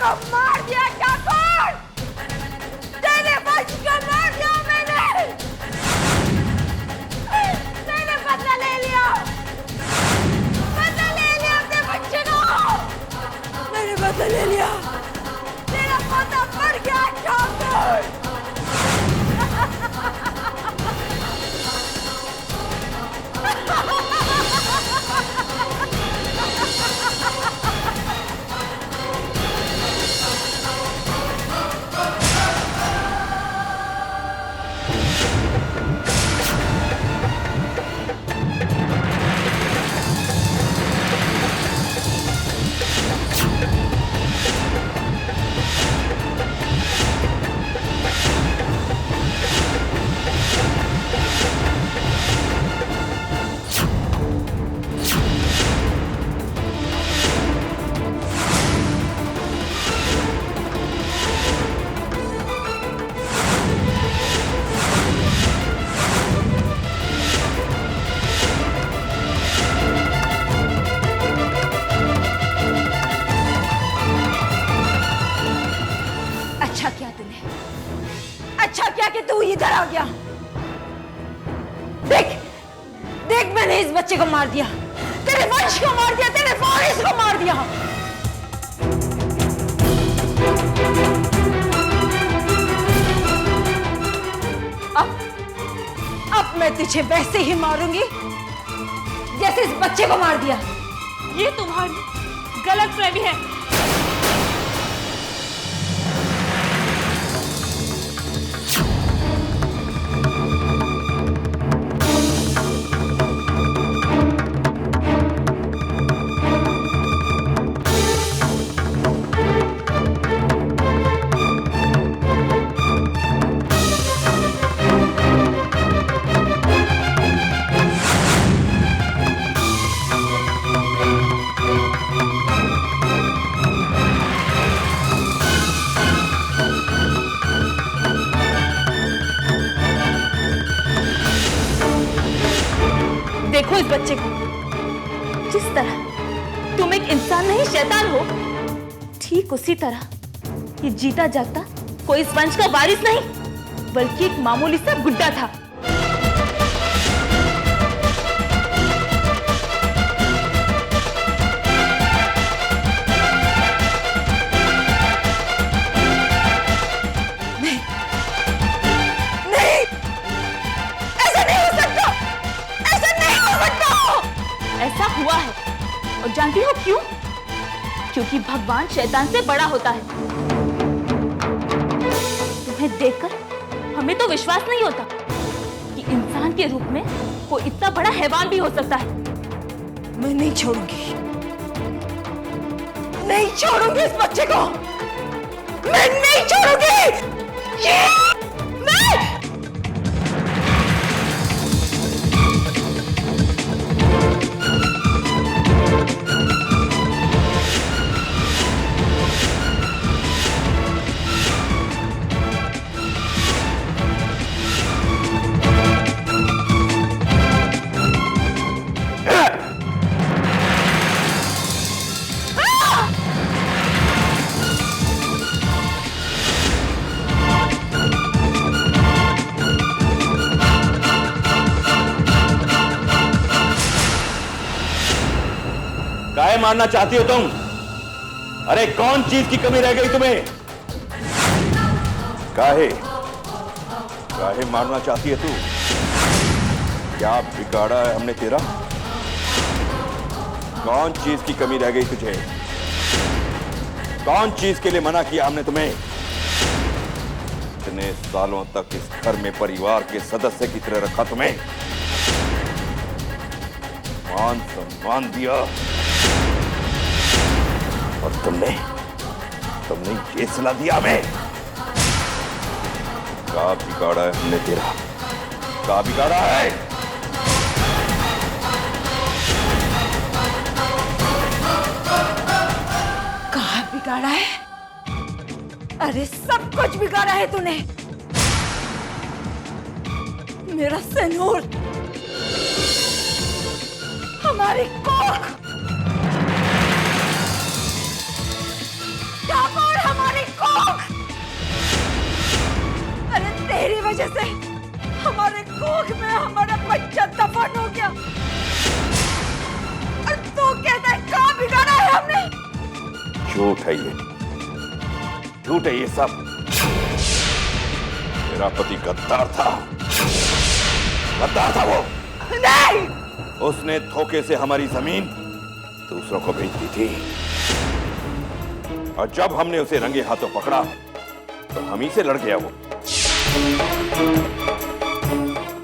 को मार दिया ठाकुर, तेरे वंश को मार दिया मैंने बदला ले लिया अपने बच्चे को, मैंने बदला ले लिया, तेरा पोता मर गया ठाकुर। अच्छा क्या कि तू इधर आ गया। देख देख, मैंने इस बच्चे को मार दिया, तेरे वंश को मार दिया, तेरे वारिस को मार दिया। अब मैं तुझे वैसे ही मारूंगी जैसे इस बच्चे को मार दिया। ये तुम्हारी गलतफहमी है। देखो इस बच्चे को, जिस तरह तुम एक इंसान नहीं शैतान हो, ठीक उसी तरह ये जीता जागता कोई इस वंश का वारिस नहीं, बल्कि एक मामूली सा गुड्डा था। ऐसा हुआ है और जानती हो क्यों? क्योंकि भगवान शैतान से बड़ा होता है। तुम्हें देखकर हमें तो विश्वास नहीं होता कि इंसान के रूप में कोई इतना बड़ा हैवान भी हो सकता है। मैं नहीं छोड़ूंगी, नहीं छोड़ूंगी इस बच्चे को, मैं नहीं छोड़ूंगी। काहे मारना चाहती हो तुम? अरे कौन चीज की कमी रह गई तुम्हें? काहे काहे मारना चाहती है तू? क्या बिगाड़ा है हमने तेरा? कौन चीज की कमी रह गई तुझे? कौन चीज के लिए मना किया हमने तुम्हें? इतने सालों तक इस घर में परिवार के सदस्य की तरह रखा तुम्हें, मान सम्मान दिया, और तुमने ये सलाह दिया हमें। क्या बिगाड़ा है हमने तेरा? क्या बिगाड़ा है? कहाँ बिगाड़ा है? अरे सब कुछ बिगाड़ा है तूने। मेरा सनूर, हमारी कोख, ठाकुर वजह से हमारे कोख में हमारा बच्चा दफन हो गया, और तू कहता है कहाँ बिगाड़ा है हमने? झूठ है ये, झूठ है ये सब। मेरा पति गद्दार था, गद्दार था वो। नहीं, उसने धोखे से हमारी जमीन दूसरों को बेच दी थी, और जब हमने उसे रंगे हाथों पकड़ा तो हम ही से लड़ गया वो।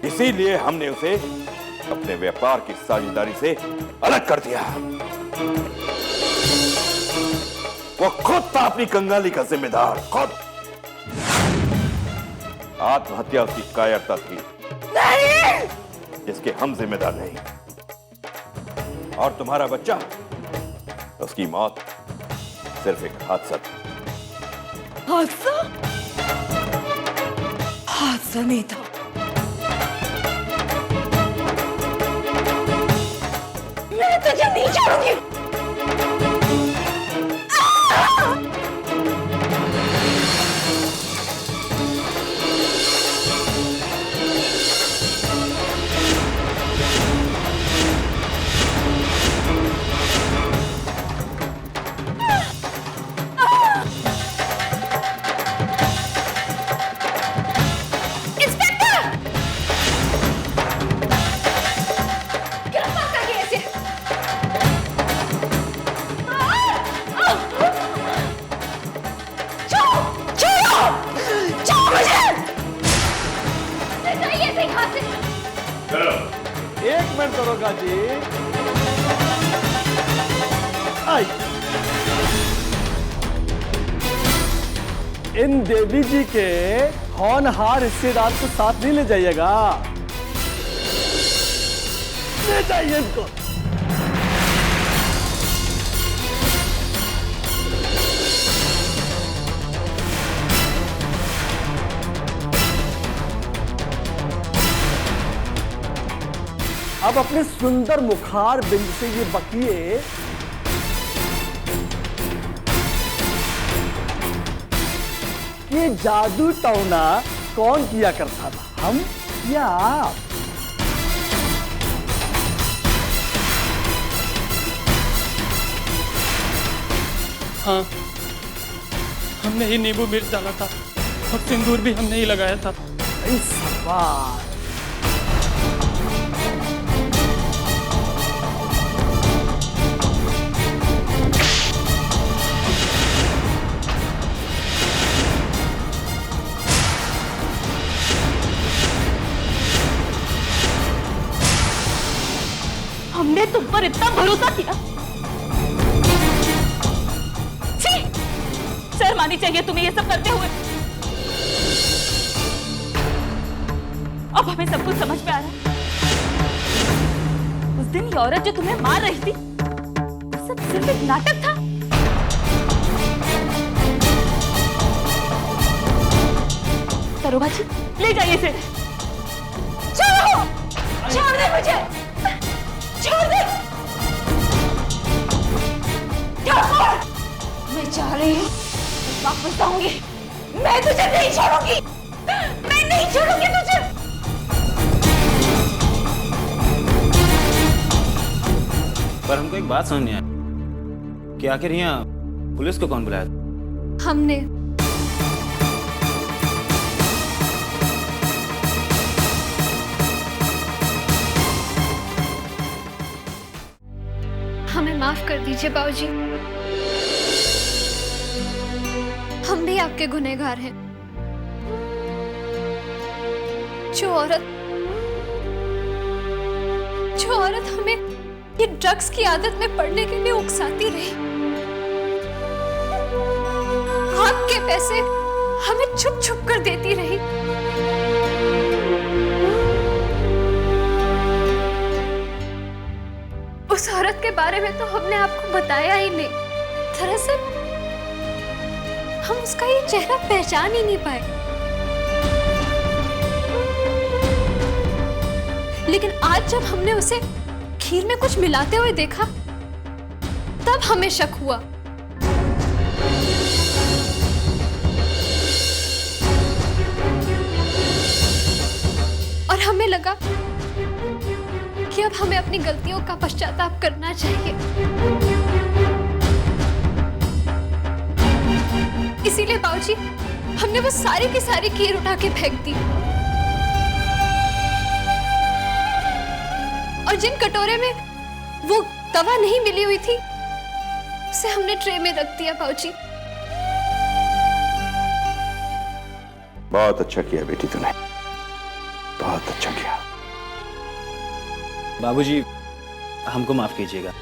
इसीलिए हमने उसे अपने व्यापार की साझेदारी से अलग कर दिया। वो खुद था अपनी कंगाली का जिम्मेदार, खुद। आत्महत्या उसकी कायरता थी, नहीं, जिसके हम जिम्मेदार नहीं। और तुम्हारा बच्चा, उसकी मौत सिर्फ एक हादसा था। हादसा? हादसा नहीं था। मैं तुझे नहीं छोड़ूंगी। एक मिनट दरोगा जी। आई, इन देवी जी के होनहार हिस्सेदार को साथ नहीं ले जाइएगा, ले जाइए इनको। अब अपने सुंदर मुखार बिंद से ये बकिए ये जादू टौना कौन किया करता था, हम या आप? हाँ, हमने ही नींबू मिर्च डाला था और सिंदूर भी हमने ही लगाया था। इस बार हमने तुम पर इतना भरोसा किया। छी! शर्म आनी चाहिए तुम्हें ये सब करते हुए। अब हमें सब कुछ समझ में आ रहा है। उस दिन ये औरत जो तुम्हें मार रही थी, वो सब सिर्फ एक नाटक था। दरोगा जी, ले जाइए इसे। छोड़ो, छोड़ दे मुझे, छोड़ दे। ठाकुर, मैं जा रही हूँ, वापस आऊंगी। मैं तुझे नहीं छोड़ूंगी, मैं नहीं छोड़ूंगी तुझे। पर हमको एक बात समझ नहीं आई कि आखिर यहाँ पुलिस को कौन बुलाया? हमने। हमें माफ कर दीजिए बाबूजी, हम भी आपके गुनहगार हैं। जो औरत हमें ये ड्रग्स की आदत में पड़ने के लिए उकसाती रही, आपके पैसे हमें छुप छुप कर देती रही, उस औरत के बारे में तो हमने आपको बताया ही नहीं। दरअसल हम उसका ये चेहरा पहचान ही नहीं पाए। लेकिन आज जब हमने उसे खीर में कुछ मिलाते हुए देखा, तब हमें शक हुआ। लगा कि अब हमें अपनी गलतियों का पश्चाताप करना चाहिए। इसीलिए बाबूजी हमने वो सारी की सारी खीर उठा के फेंक दी और जिन कटोरे में वो तवा नहीं मिली हुई थी उसे हमने ट्रे में रख दिया बाबूजी। बहुत अच्छा किया बेटी तूने, बहुत अच्छा किया। बाबूजी हमको माफ कीजिएगा,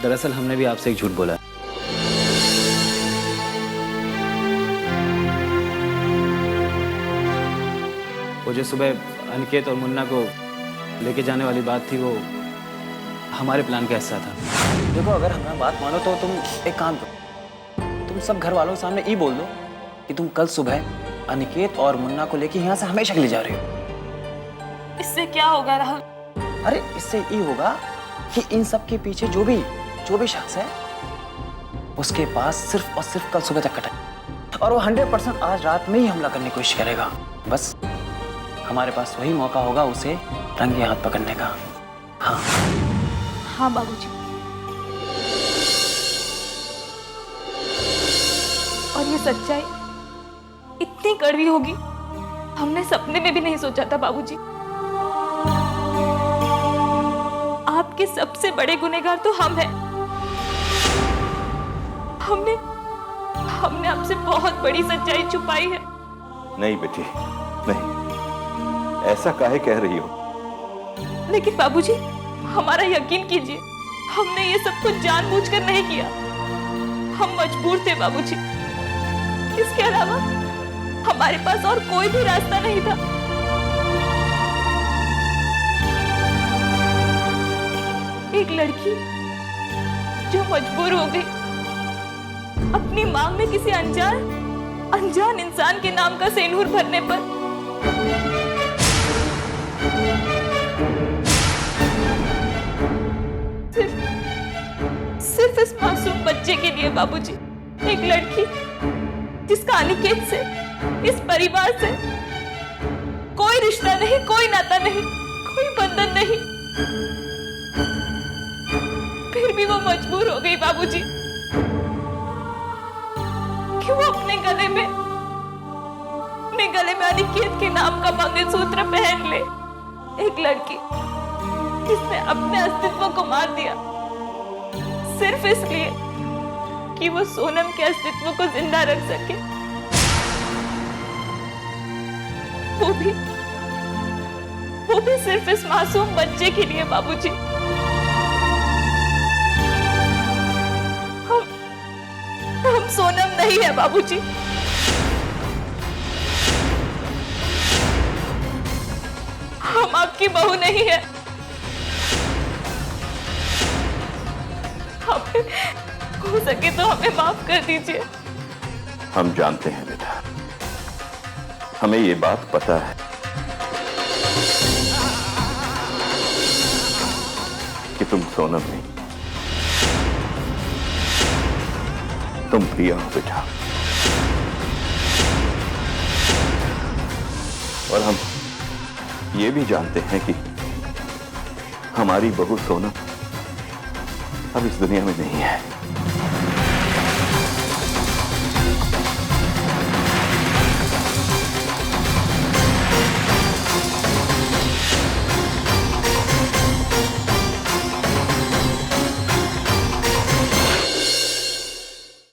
दरअसल हमने भी आपसे एक झूठ बोला। वो जो सुबह अनिकेत और मुन्ना को लेके जाने वाली बात थी, वो हमारे प्लान का हिस्सा था। देखो अगर हमारी बात मानो तो तुम एक काम करो, तुम सब घर वालों के सामने ये बोल दो कि तुम कल सुबह अनिकेत और मुन्ना को लेके यहाँ से हमेशा के लिए जा रहे हो। इससे क्या होगा राहुल? अरे इससे ये होगा कि इन सब के पीछे जो भी शख्स है उसके पास सिर्फ और सिर्फ कल सुबह तक कटा और वो 100% आज रात में ही हमला करने की कोशिश करेगा। बस हमारे पास वही मौका होगा उसे रंगे हाथ पकड़ने का। हाँ हाँ बाबूजी। और ये सच्चाई इतनी कड़वी होगी हमने सपने में भी नहीं सोचा था बाबूजी। आपके सबसे बड़े गुनहगार तो हम हैं। हमने आपसे बहुत बड़ी सच्चाई छुपाई है। नहीं बेटी नहीं, ऐसा काहे कह रही हो? लेकिन बाबूजी हमारा यकीन कीजिए, हमने ये सब कुछ जानबूझकर नहीं किया। हम मजबूर थे बाबूजी, इसके अलावा हमारे पास और कोई भी रास्ता नहीं था। एक लड़की जो मजबूर हो गई अपनी मांग में किसी अनजान इंसान के नाम का सेंधूर भरने पर। सिर्फ इस मासूम बच्चे के लिए बाबूजी, एक लड़की जिसका अनिकेत से, इस परिवार से कोई रिश्ता नहीं, कोई नाता नहीं, कोई बंधन नहीं, फिर भी वो मजबूर हो गई बाबूजी कि वो अपने गले में अनिकेत के नाम का मंगलसूत्र पहन ले। एक लड़की जिसने अपने अस्तित्व को मार दिया सिर्फ इसलिए कि वो सोनम के अस्तित्व को जिंदा रख सके, वो भी सिर्फ इस मासूम बच्चे के लिए बाबूजी। हम सोनम नहीं है बाबूजी। हम आपकी बहू नहीं है। हो सके तो हमें माफ कर दीजिए। हम जानते हैं बेटा, हमें ये बात पता है कि तुम सोनम नहीं, तुम प्रिया हो बेटा। और हम ये भी जानते हैं कि हमारी बहू सोनम अब इस दुनिया में नहीं है।